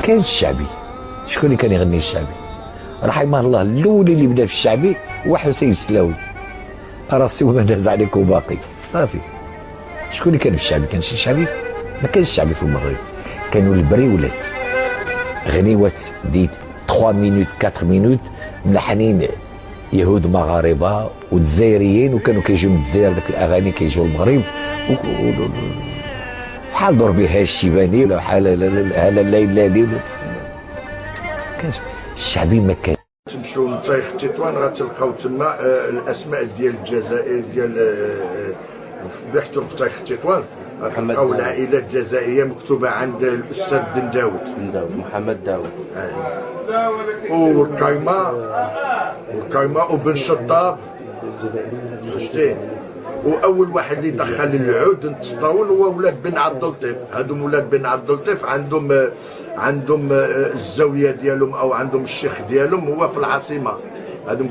كاينش الشعبي. شكون اللي كان يغني الشعبي؟ رحمه الله الاول اللي بدا في الشعبي هو حسين السلاوي، راسي وما داز عليك وباقي صافي. شكون اللي كان في الشعبي؟ كان شي شعبي؟ ما كانش الشعبي في المغرب، كانوا البريولات، غنيوات دي 3 مينوت 4 مينوت ملحنين يهود مغاربه والجزائريين، وكانوا كيجيو من الجزائر ذاك الاغاني كيجيو المغرب بحال ضربيها الشيباني ولا بحال هلا الليلاني ولا كانش الشعبي. ما كان تمشيو لطريق تطوان غتلقاو تما الاسماء ديال الجزائر ديال بحثوا في طريق تطوان غتلقاو العائلات الجزائريه مكتوبه عند الاستاذ بن داود محمد داود والكايما وبن شطاب شتي. واول واحد اللي دخل العود نتسطاون هو ولاد بن عبد اللطيف. هادو ولاد بن عبد اللطيف عندهم الزاويه ديالهم او عندهم الشيخ ديالهم هو في العاصمه. هادو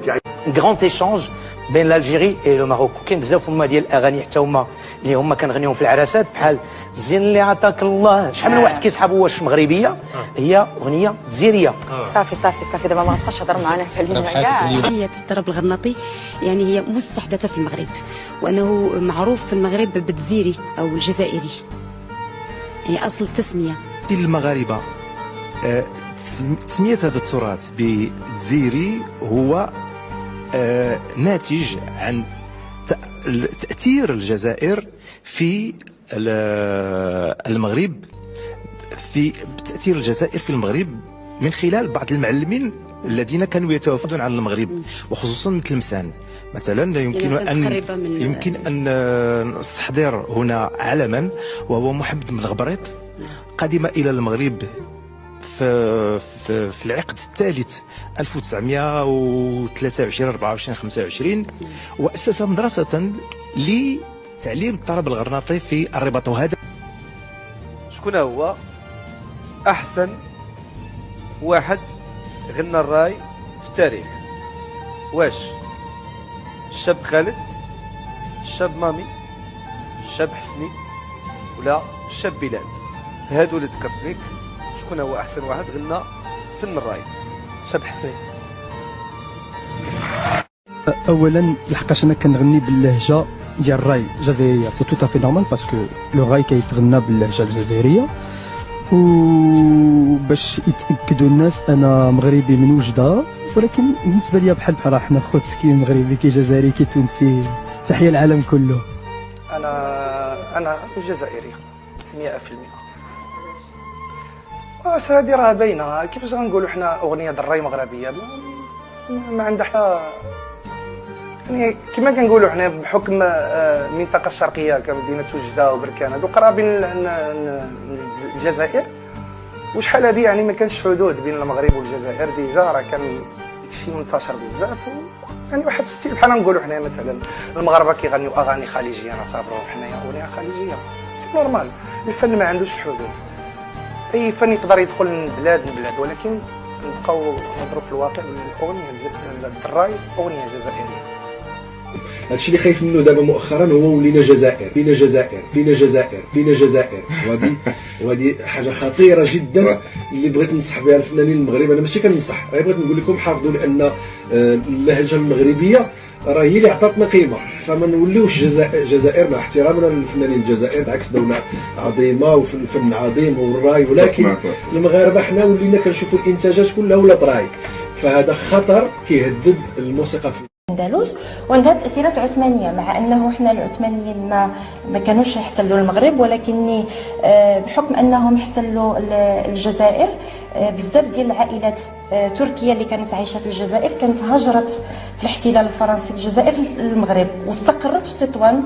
غراند ايشانج بين الجيري اي لو ماروك. كاين بزاف هما ديال الاغاني حتى هما اللي هما كنغنيوهم في العراسات بحال زين اللي عطاك الله. شحال من واحد كيصحاب واش مغربيه هي اغنيه جزائريه. صافي دابا ما تبقاش تهضر معنا سالينا كاع. هي الضرب الغرناطي يعني هي مستحدثه في المغرب، وانه معروف في المغرب بالدزيري او الجزائري، يعني اصل التسميه. المغاربه تسميه هذا التراث بالدزيري هو ناتج عن تأثير الجزائر في المغرب، في تأثير الجزائر في المغرب من خلال بعض المعلمين الذين كانوا يتوافدون على المغرب، وخصوصا مثل مسان مثلا. يمكن أن نستحضر هنا علما، وهو محمد بن غبريط، قدم إلى المغرب في العقد الثالث 1923 24 25 وأسس مدرسة لتعليم الطرب الغرناطي في الرباط. وهذا شكون هو احسن واحد غنى الراي في التاريخ؟ واش الشاب خالد، الشاب مامي، الشاب حسني، ولا الشاب بلال؟ هادو اللي ذكرت لك شكون هو احسن واحد غنى فن الراي؟ شاب حسني. اولا لحقاش انا كنغني باللهجه ديال الراي الجزائريه، سي تو افي نورمال باسكو لو راي كيتغنى باللهجه الجزائريه، وباش يتاكدوا الناس انا مغربي من وجده. ولكن بالنسبه لي بحال حنا خوت، كي مغربي كي جزائري كي تونسي، تحيه العالم كله. انا جزائري 100%. هذه راه باينه. كيفاش غنقولوا حنا اغنيه الراي مغربيه؟ ما عندها حتى يعني كما كنقولوا حنا بحكم المنطقه الشرقيه كمدينه وجده وبركان هادو قرابين الجزائر. وشحال هذه يعني ما كانش حدود بين المغرب والجزائر، ديجا راه كان شيء منتشر بزاف. يعني واحد ستيل بحال نقولوا حنا مثلا المغاربه كيغنيو اغاني خليجيه، نعتبروه حنايا اغنيه خليجيه، سي نورمال. الفن ما عندوش حدود، اي فن يقدر يدخل من بلاد لبلاد، ولكن نبقاو نهضروا في الواقع. الاغنيه الراي اغنيه جزائريه. هادشي اللي خايف منه دابا مؤخرا هو ولينا جزائر بينا جزائر وهذه حاجه خطيره جدا اللي بغيت ننصح بها الفنانين المغرب. انا ماشي كننصح، راه بغيت نقول لكم حافظوا، لان اللهجه المغربيه راه هي اللي عطاتنا قيمه، فما نوليوش جزائر مع احترامنا للفنانين الجزائر، بالعكس دوله عظيمه والفن عظيم والراي، ولكن المغاربه حنا ولينا كنشوفوا الانتاجات كلها ولات راي، فهذا خطر كيهدد الموسيقى في الاندلس. وعندها تاثيرات عثمانيه، مع انه حنا العثمانيين ما كانوش يحتلوا المغرب، ولكن بحكم انهم احتلوا الجزائر بزاف ديال العائلات تركيه اللي كانت عايشه في الجزائر كانت هاجرت في الاحتلال الفرنسي الجزائر للمغرب واستقرت في تطوان.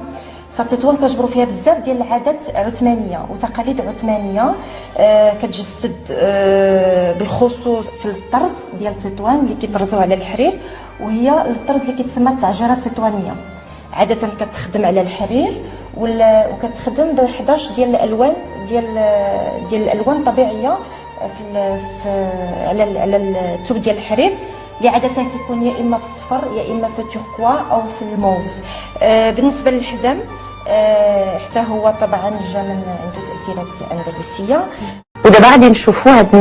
فتطوان كتجبروا فيها بزاف ديال العادات عثمانيه وتقاليد عثمانيه كتجسد بالخصوص في الطرز ديال تطوان اللي كيطرزوا على الحرير، وهي الطرز اللي كيتسمى التعجيره التطوانيه. عاده كتخدم على الحرير وكتخدم ب 11 ديال الالوان ديال الالوان طبيعيه على الثوب ديال الحرير، اللي عاده كيكون يا اما في الصفر يا اما في التوركوا او في الموف. بالنسبه للحزام حتى هو طبعا جا من عنده تاثيرات اندلسيه. ودابا غادي نشوفوا هاد